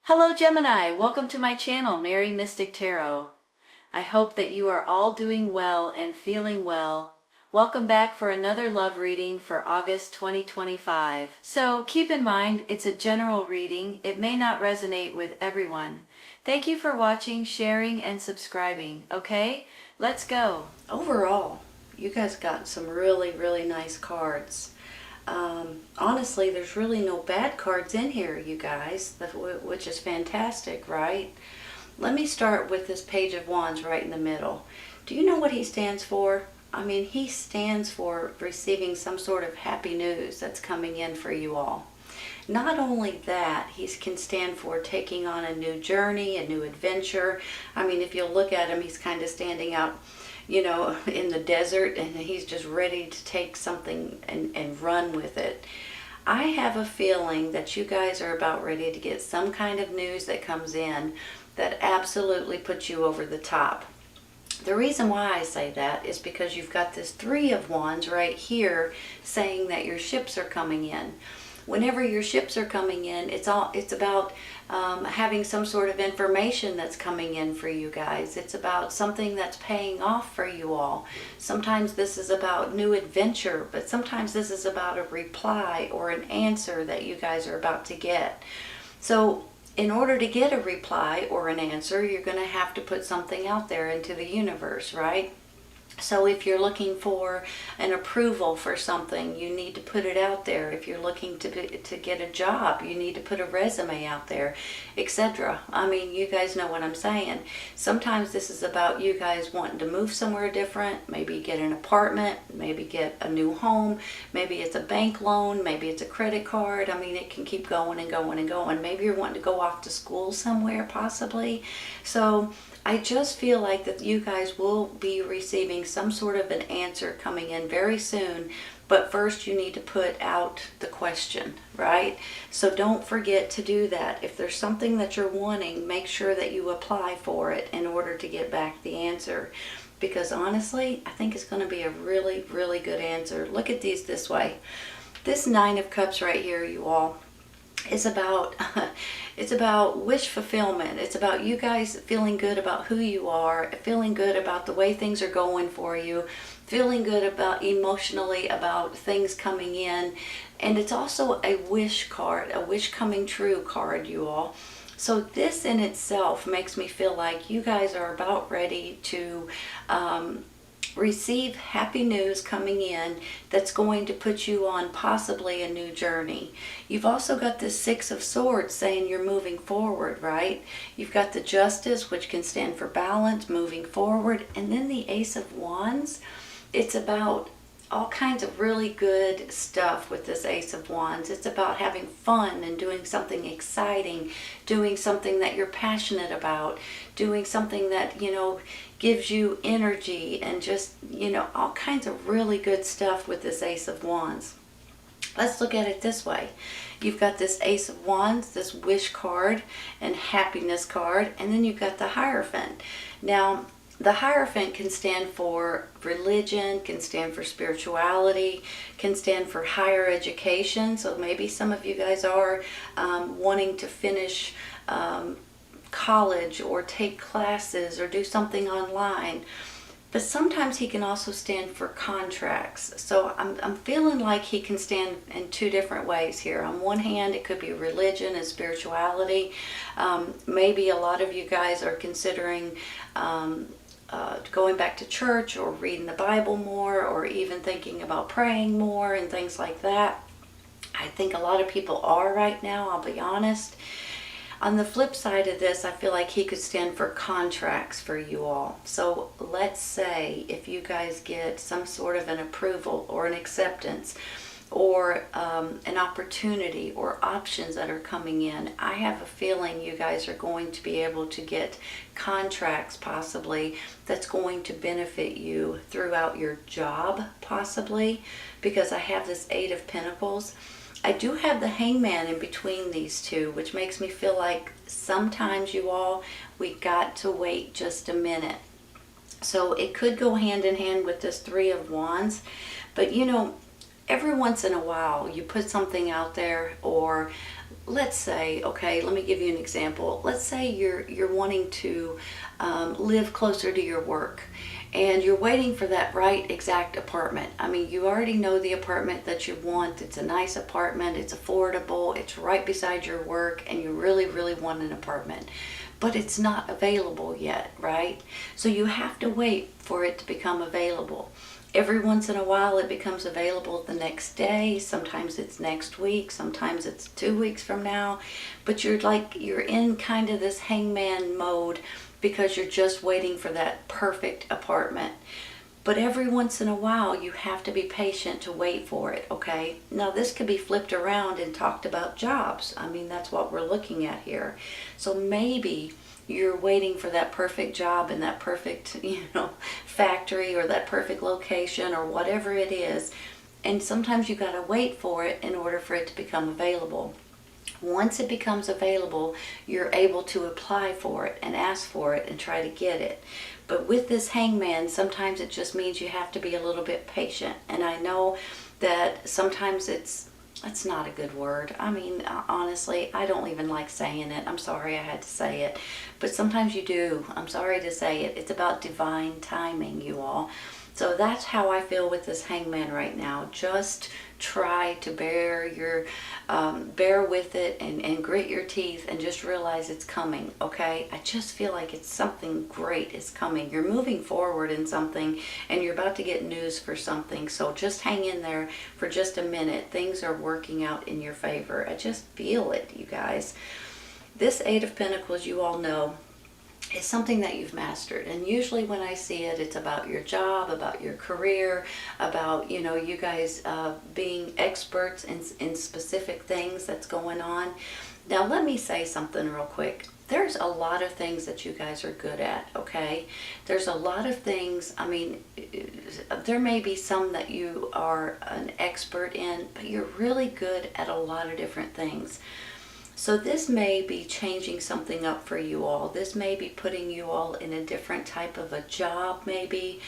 Hello Gemini, welcome to my channel, Mary Mystic Tarot. I hope that you are all doing well and feeling well. Welcome back for another love reading for August 2025. So keep in mind, it's a general reading. It may not resonate with everyone. Thank you for watching, sharing, and subscribing. Okay, let's go. Overall, you guys got some really nice cards. Honestly, there's really no bad cards in here, you guys, which is fantastic, right? Let me start with this Page of Wands right in the middle. Do you know what he stands for? I mean, he stands for receiving some sort of happy news that's coming in for you all. Not only that, he can stand for taking on a new journey, a new adventure. I mean, if you look at him, he's kind of standing out, you know, in the desert, and he's just ready to take something and run with it. I have a feeling that you guys are about ready to get some kind of news that comes in that absolutely puts you over the top. The reason why I say that is because you've got this Three of Wands right here saying that your ships are coming in. Whenever your ships are coming in, it's about having some sort of information that's coming in for you guys. It's about something that's paying off for you all. Sometimes this is about new adventure, but sometimes this is about a reply or an answer that you guys are about to get. So in order to get a reply or an answer, you're going to have to put something out there into the universe, right? So if you're looking for an approval for something, you need to put it out there. If you're looking to get a job, you need to put a resume out there, etc. I mean, you guys know what I'm saying. Sometimes this is about you guys wanting to move somewhere different, maybe get an apartment, maybe get a new home, maybe it's a bank loan, maybe it's a credit card. I mean, it can keep going and going and going. Maybe you're wanting to go off to school somewhere, possibly. So I just feel like that you guys will be receiving some sort of an answer coming in very soon, but first you need to put out the question, right? So don't forget to do that. If there's something that you're wanting, make sure that you apply for it in order to get back the answer. Because honestly, I think it's going to be a really good answer. Look at these this way. This Nine of Cups right here, you all, is about it's about wish fulfillment. It's about you guys feeling good about who you are, feeling good about the way things are going for you, feeling good about emotionally about things coming in. And it's also a wish card, a wish coming true card, you all. So this in itself makes me feel like you guys are about ready to receive happy news coming in that's going to put you on possibly a new journey. You've also got this Six of Swords saying you're moving forward, right? You've got the Justice, which can stand for balance, moving forward, and then the Ace of Wands. It's about all kinds of really good stuff with this Ace of Wands. It's about having fun and doing something exciting, doing something that you're passionate about, doing something that, you know, gives you energy, and just, you know, all kinds of really good stuff with this Ace of Wands. Let's look at it this way. You've got this Ace of Wands, this wish card and happiness card, and then you've got the Hierophant. Now, the Hierophant can stand for religion, can stand for spirituality, can stand for higher education. So maybe some of you guys are wanting to finish college or take classes or do something online. But sometimes he can also stand for contracts. So I'm feeling like he can stand in two different ways here. On one hand, it could be religion and spirituality. Maybe a lot of you guys are considering going back to church or reading the Bible more, or even thinking about praying more and things like that. I think a lot of people are right now, I'll be honest. On the flip side of this, I feel like he could stand for contracts for you all. So let's say if you guys get some sort of an approval or an acceptance or an opportunity or options that are coming in, I have a feeling you guys are going to be able to get contracts possibly that's going to benefit you throughout your job possibly, because I have this Eight of Pentacles. I do have the Hangman in between these two, which makes me feel like sometimes, you all, we got to wait just a minute. So it could go hand in hand with this Three of Wands. But you know, every once in a while you put something out there, or let's say, okay, let me give you an example. Let's say you're wanting to live closer to your work, and you're waiting for that right exact apartment. I mean, you already know the apartment that you want. It's a nice apartment, it's affordable, it's right beside your work, and you really, really want an apartment. But it's not available yet, right? So you have to wait for it to become available. Every once in a while it becomes available the next day. Sometimes it's next week, sometimes it's 2 weeks from now. But you're in kind of this hangman mode because you're just waiting for that perfect apartment. But every once in a while you have to be patient to wait for it, okay? Now this could be flipped around and talked about jobs. I mean, that's what we're looking at here. So maybe you're waiting for that perfect job in that perfect, factory, or that perfect location, or whatever it is. And sometimes you got to wait for it in order for it to become available. Once it becomes available, you're able to apply for it and ask for it and try to get it. But with this hangman, sometimes it just means you have to be a little bit patient. And I know that sometimes that's not a good word. I mean, honestly, I don't even like saying it. I'm sorry I had to say it. But sometimes you do. I'm sorry to say it. It's about divine timing, you all. So that's how I feel with this hangman right now. Just try to bear with it and grit your teeth and just realize it's coming, okay? I just feel like it's something great is coming. You're moving forward in something, and you're about to get news for something. So just hang in there for just a minute. Things are working out in your favor. I just feel it, you guys. This Eight of Pentacles, you all know, is something that you've mastered. And usually when I see it, it's about your job, about your career, about, you guys being experts in specific things that's going on. Now, let me say something real quick. There's a lot of things that you guys are good at, okay? There's a lot of things, I mean, there may be some that you are an expert in, but you're really good at a lot of different things. So this may be changing something up for you all. This may be putting you all in a different type of a job, maybe.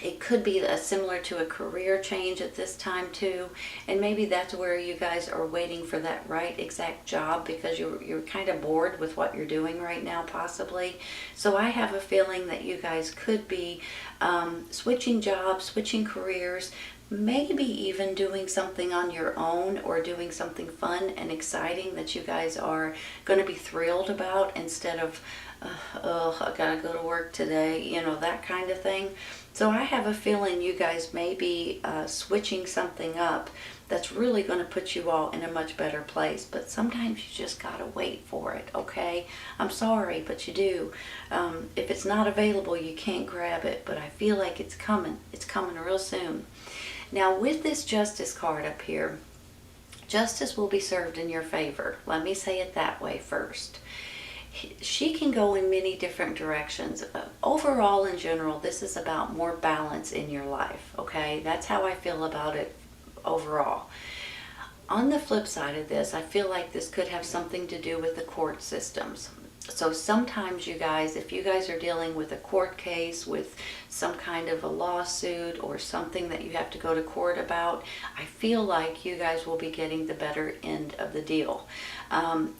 It could be similar to a career change at this time too. And maybe that's where you guys are waiting for that right exact job because you're kind of bored with what you're doing right now, possibly. So I have a feeling that you guys could be switching jobs, switching careers, maybe even doing something on your own, or doing something fun and exciting that you guys are going to be thrilled about instead of, oh, I gotta go to work today, that kind of thing. So I have a feeling you guys may be switching something up that's really going to put you all in a much better place. But sometimes you just gotta wait for it, okay? I'm sorry, but you do. If it's not available, you can't grab it, but I feel like it's coming. It's coming real soon. Now, with this Justice card up here, justice will be served in your favor. Let me say it that way first. She can go in many different directions. Overall, in general, this is about more balance in your life, okay? That's how I feel about it overall. On the flip side of this, I feel like this could have something to do with the court systems. So sometimes you guys, if you guys are dealing with a court case, with some kind of a lawsuit or something that you have to go to court about, I feel like you guys will be getting the better end of the deal.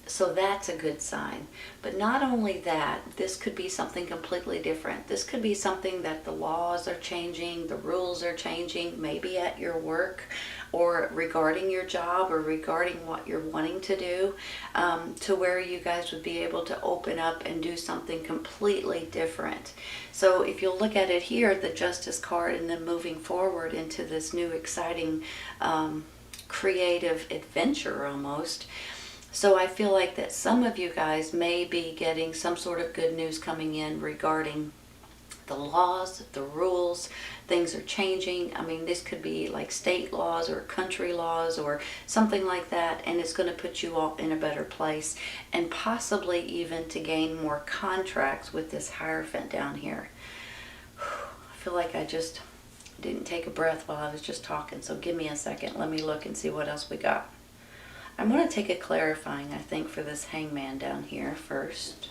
So that's a good sign. But not only that, this could be something completely different. This could be something that the laws are changing, the rules are changing, maybe at your work, or regarding your job, or regarding what you're wanting to do, to where you guys would be able to open up and do something completely different. So if you'll look at it here, the Justice card, and then moving forward into this new exciting creative adventure almost. So I feel like that some of you guys may be getting some sort of good news coming in regarding the laws, the rules. Things are changing. I mean, this could be like state laws or country laws or something like that, and it's going to put you all in a better place, and possibly even to gain more contracts with this Hierophant down here. I feel like I just didn't take a breath while I was just talking, so give me a second. Let me look and see what else we got. I'm going to take a clarifying, I think, for this Hangman down here first.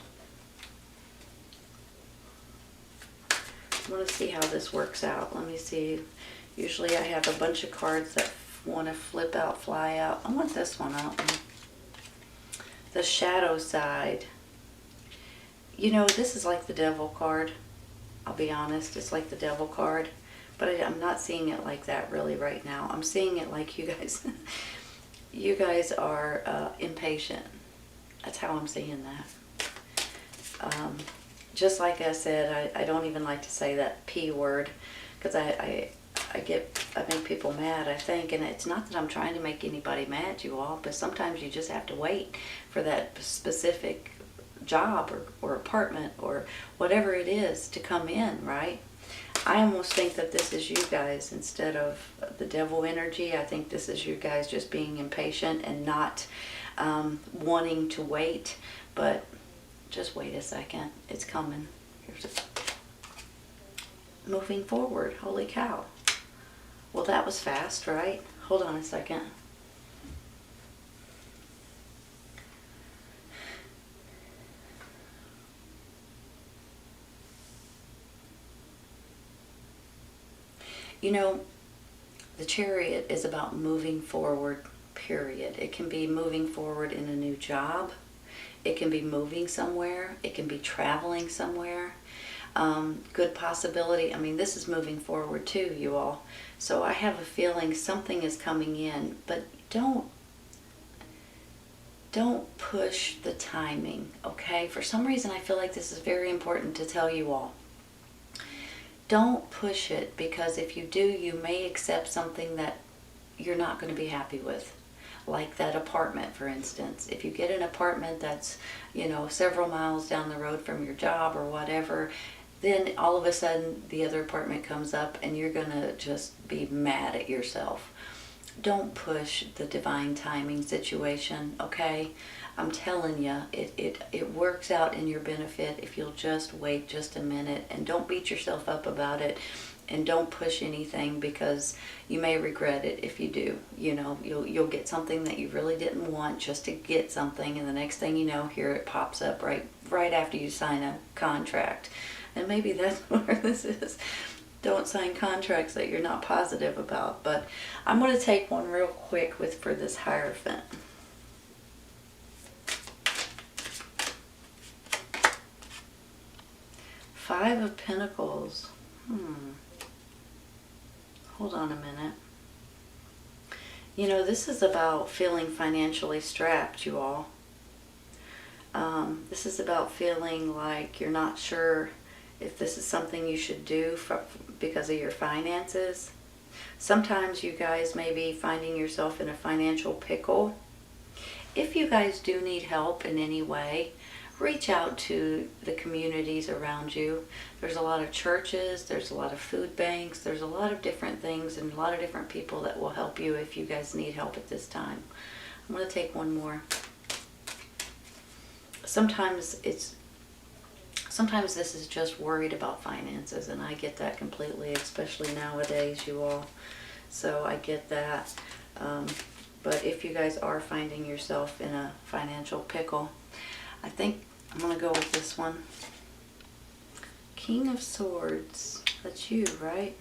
I want to see how this works out. Let me see. Usually I have a bunch of cards that want to flip out, fly out. I want this one out. The shadow side. You know, this is like the devil card. I'll be honest, it's like the devil card. But I'm not seeing it like that really right now. I'm seeing it like you guys, you guys are impatient. That's how I'm seeing that. Just like I said, I don't even like to say that P word, because I make people mad, I think, and it's not that I'm trying to make anybody mad, you all, but sometimes you just have to wait for that specific job or apartment or whatever it is to come in, right? I almost think that this is you guys instead of the devil energy. I think this is you guys just being impatient and not wanting to wait, but just wait a second. It's coming. Here's it. Moving forward. Holy cow. Well, that was fast, right? Hold on a second. You know, the Chariot is about moving forward, period. It can be moving forward in a new job. It can be moving somewhere. It can be traveling somewhere. Good possibility. I mean, this is moving forward too, you all. So I have a feeling something is coming in, but don't push the timing, okay? For some reason, I feel like this is very important to tell you all. Don't push it, because if you do, you may accept something that you're not going to be happy with. Like that apartment, for instance. If you get an apartment that's, you know, several miles down the road from your job or whatever, then all of a sudden the other apartment comes up and you're going to just be mad at yourself. Don't push the divine timing situation, okay? I'm telling you, it works out in your benefit if you'll just wait just a minute, and don't beat yourself up about it, and don't push anything, because you may regret it if you do. You know, you'll get something that you really didn't want just to get something, and the next thing you know, here it pops up right after you sign a contract. And maybe that's where this is. Don't sign contracts that you're not positive about. But I'm going to take one real quick for this Hierophant. Five of Pentacles. Hold on a minute. You know, this is about feeling financially strapped, you all. This is about feeling like you're not sure if this is something you should do because of your finances. Sometimes you guys may be finding yourself in a financial pickle. If you guys do need help in any way, reach out to the communities around you. There's a lot of churches, there's a lot of food banks, there's a lot of different things and a lot of different people that will help you if you guys need help at this time. I'm going to take one more. Sometimes this is just worried about finances, and I get that completely, especially nowadays, you all. So I get that. But if you guys are finding yourself in a financial pickle, I think I'm going to go with this one. King of Swords. That's you, right?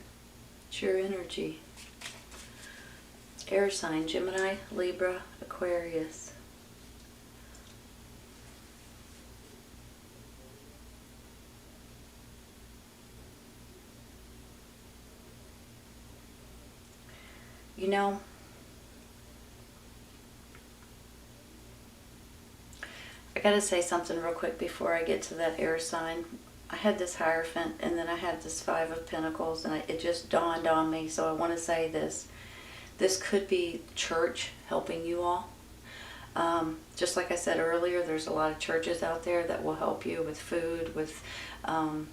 It's your energy. Air sign, Gemini, Libra, Aquarius. You know, I gotta say something real quick before I get to that air sign. I had this Hierophant, and then I had this Five of Pentacles, and it just dawned on me, so I want to say this. This could be church helping you all. Just like I said earlier, there's a lot of churches out there that will help you with food, with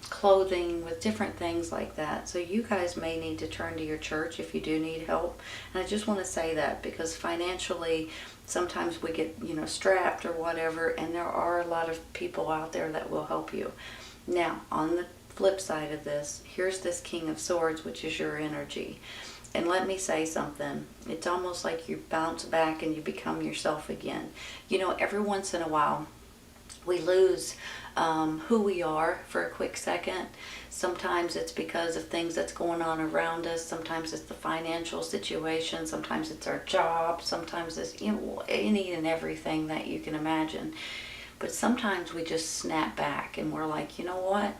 clothing, with different things like that. So you guys may need to turn to your church if you do need help. And I just want to say that because financially, sometimes we get, you know, strapped or whatever, and there are a lot of people out there that will help you. Now, on the flip side of this, here's this King of Swords, which is your energy. And let me say something. It's almost like you bounce back and you become yourself again. You know, every once in a while, we lose who we are for a quick second. Sometimes it's because of things that's going on around us. Sometimes it's the financial situation. Sometimes it's our job. Sometimes it's, you know, any and everything that you can imagine. But sometimes we just snap back and we're like, you know what?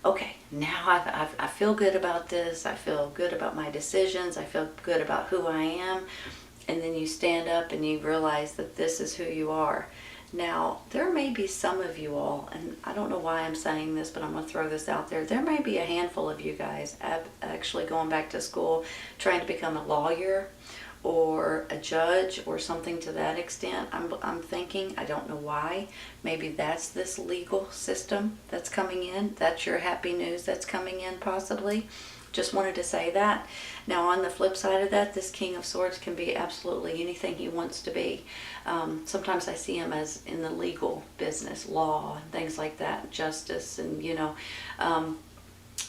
Okay, now I feel good about this. I feel good about my decisions. I feel good about who I am. And then you stand up and you realize that this is who you are. Now, there may be some of you all, and I don't know why I'm saying this, but I'm going to throw this out there. There may be a handful of you guys actually going back to school, trying to become a lawyer or a judge or something to that extent. I'm thinking, I don't know why. Maybe that's this legal system that's coming in. That's your happy news that's coming in possibly. Just wanted to say that. Now on the flip side of that, this King of Swords can be absolutely anything he wants to be. Sometimes I see him as in the legal business, law, and things like that, justice, and you know,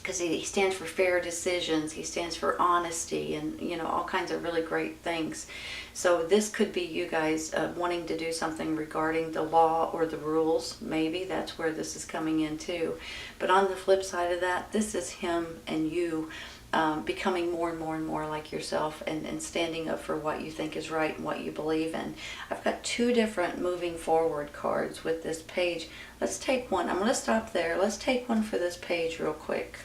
because he stands for fair decisions, he stands for honesty, and you know, all kinds of really great things. So this could be you guys wanting to do something regarding the law or the rules. Maybe that's where this is coming in too. But on the flip side of that, this is him and you becoming more and more and more like yourself, and standing up for what you think is right and what you believe in. I've got two different moving forward cards with this page. Let's take one. I'm going to stop there. Let's take one for this page real quick.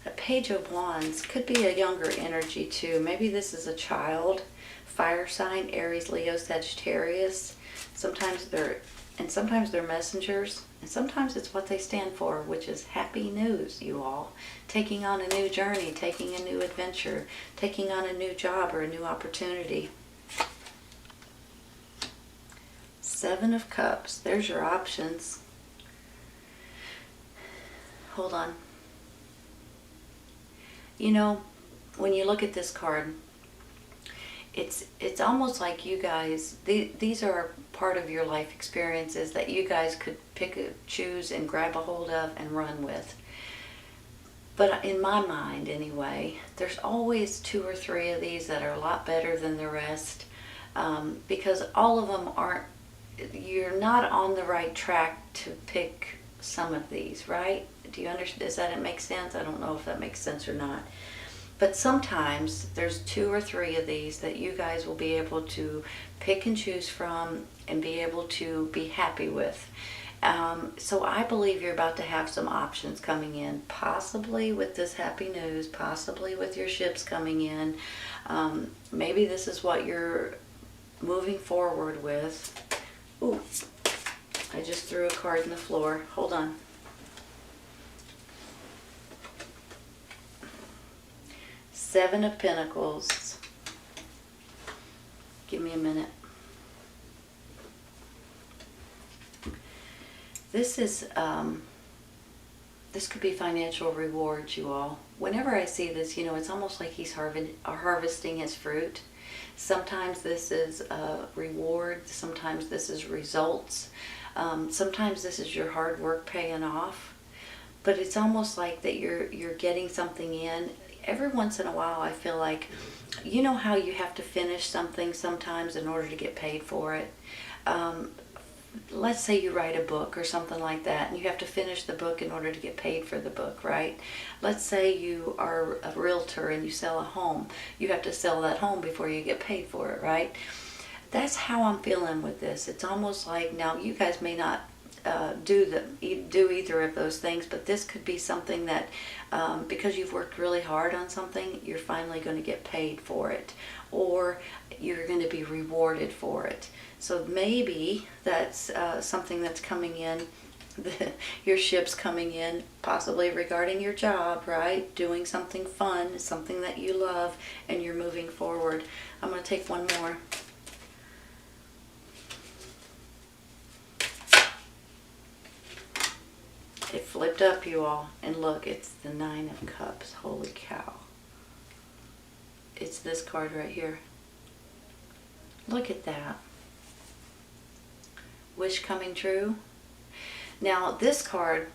The Page of Wands could be a younger energy too. Maybe this is a child, fire sign, Aries, Leo, Sagittarius. Sometimes they're messengers, and sometimes it's what they stand for, which is happy news, you all. Taking on a new journey, taking a new adventure, taking on a new job or a new opportunity. Seven of Cups. There's your options. Hold on. You know, when you look at this card, it's almost like you guys, these are part of your life experiences that you guys could choose and grab a hold of and run with. But in my mind anyway, there's always two or three of these that are a lot better than the rest, because all of them aren't, you're not on the right track to pick some of these, right? Do you understand? Does that make sense? I don't know if that makes sense or not. But sometimes there's two or three of these that you guys will be able to pick and choose from and be able to be happy with. So I believe you're about to have some options coming in, possibly with this happy news, possibly with your ships coming in. Maybe this is what you're moving forward with. Ooh, I just threw a card on the floor. Hold on. Seven of Pentacles. Give me a minute. This is, this could be financial rewards, you all. Whenever I see this, you know, it's almost like he's harvesting his fruit. Sometimes this is a reward. Sometimes this is results. Sometimes this is your hard work paying off. But it's almost like that you're getting something in. Every once in a while I feel like, you know how you have to finish something sometimes in order to get paid for it. Let's say you write a book or something like that, and you have to finish the book in order to get paid for the book, right? Let's say you are a realtor and you sell a home. You have to sell that home before you get paid for it, right? That's how I'm feeling with this. It's almost like, now you guys may not do either of those things, but this could be something that because you've worked really hard on something, you're finally going to get paid for it, or you're going to be rewarded for it. So maybe that's something that's coming in, your ship's coming in, possibly regarding your job, right? Doing something fun, something that you love, and you're moving forward. I'm going to take one more. It flipped up, you all, and look, it's the Nine of Cups. Holy cow. It's this card right here. Look at that. Wish coming true. Now, this card,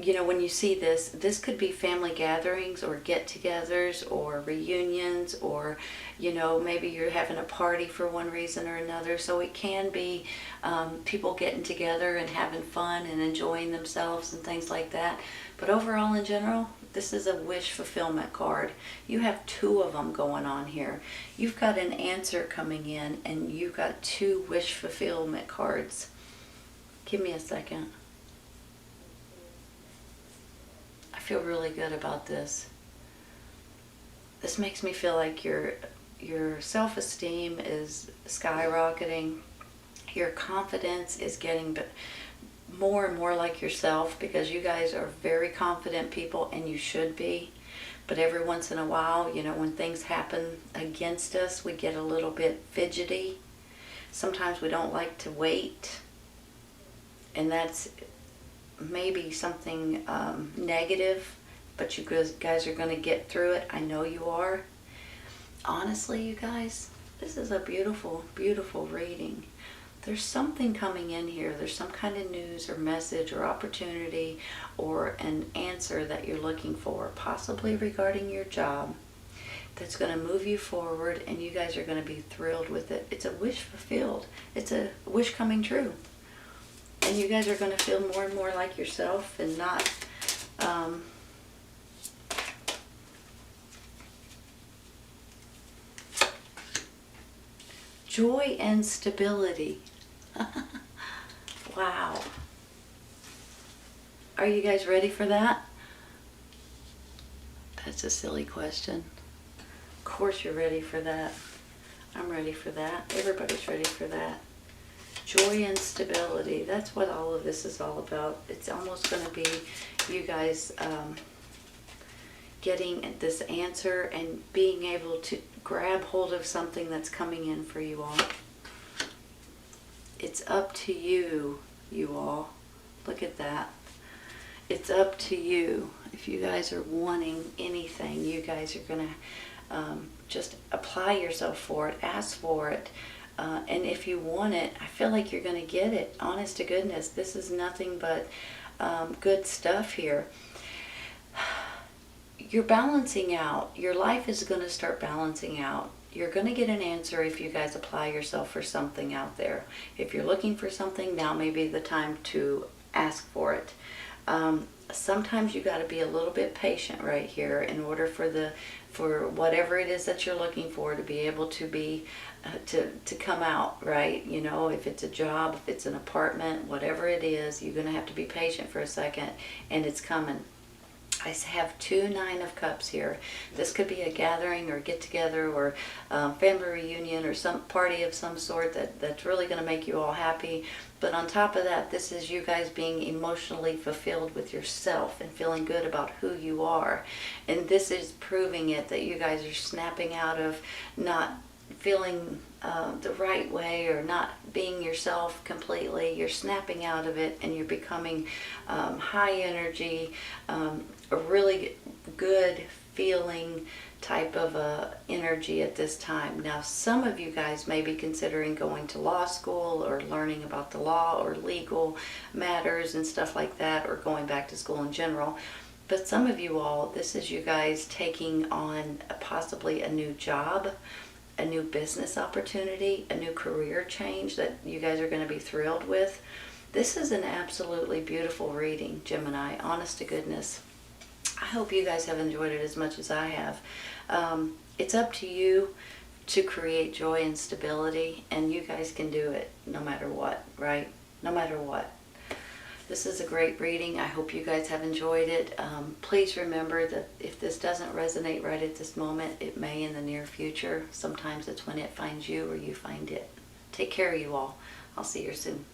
you know, when you see this, this could be family gatherings or get-togethers or reunions, or, you know, maybe you're having a party for one reason or another. So it can be people getting together and having fun and enjoying themselves and things like that. But overall, in general, this is a wish fulfillment card. You have two of them going on here. You've got an answer coming in, and you've got two wish fulfillment cards. Give me a second. I feel really good about this. This makes me feel like your self-esteem is skyrocketing. Your confidence is getting more and more like yourself, because you guys are very confident people, and you should be. But every once in a while, you know, when things happen against us, we get a little bit fidgety. Sometimes we don't like to wait, and that's maybe something negative, but you guys are going to get through it. I know you are. Honestly, you guys, this is a beautiful, beautiful reading. There's something coming in here. There's some kind of news or message or opportunity or an answer that you're looking for, possibly regarding your job, that's going to move you forward, and you guys are going to be thrilled with it. It's a wish fulfilled. It's a wish coming true. And you guys are going to feel more and more like yourself, and not joy and stability. Wow. Are you guys ready for that? That's a silly question. Of course you're ready for that. I'm ready for that. Everybody's ready for that. Joy and stability. That's what all of this is all about. It's almost going to be you guys getting this answer and being able to grab hold of something that's coming in for you all. It's up to you, you all. Look at that. It's up to you. If you guys are wanting anything, you guys are going to just apply yourself for it, ask for it. And if you want it, I feel like you're going to get it. Honest to goodness, this is nothing but good stuff here. You're balancing out. Your life is going to start balancing out. You're going to get an answer if you guys apply yourself for something out there. If you're looking for something, now may be the time to ask for it. Sometimes you got to be a little bit patient right here in order for whatever it is that you're looking for to be able to be to come out, right? You know, if it's a job, if it's an apartment, whatever it is, you're going to have to be patient for a second, and it's coming. I have 2 9 of Cups here. This could be a gathering or get together or family reunion or some party of some sort that's really going to make you all happy. But on top of that, this is you guys being emotionally fulfilled with yourself and feeling good about who you are. And this is proving it, that you guys are snapping out of not feeling the right way or not being yourself completely. You're snapping out of it, and you're becoming high energy, a really good feeling type of energy at this time. Now, some of you guys may be considering going to law school or learning about the law or legal matters and stuff like that, or going back to school in general. But some of you all, this is you guys taking on possibly a new job, a new business opportunity, a new career change that you guys are going to be thrilled with. This is an absolutely beautiful reading, Gemini, honest to goodness. I hope you guys have enjoyed it as much as I have. It's up to you to create joy and stability, and you guys can do it no matter what, right? No matter what. This is a great reading. I hope you guys have enjoyed it. Please remember that if this doesn't resonate right at this moment, it may in the near future. Sometimes it's when it finds you or you find it. Take care of you all. I'll see you soon.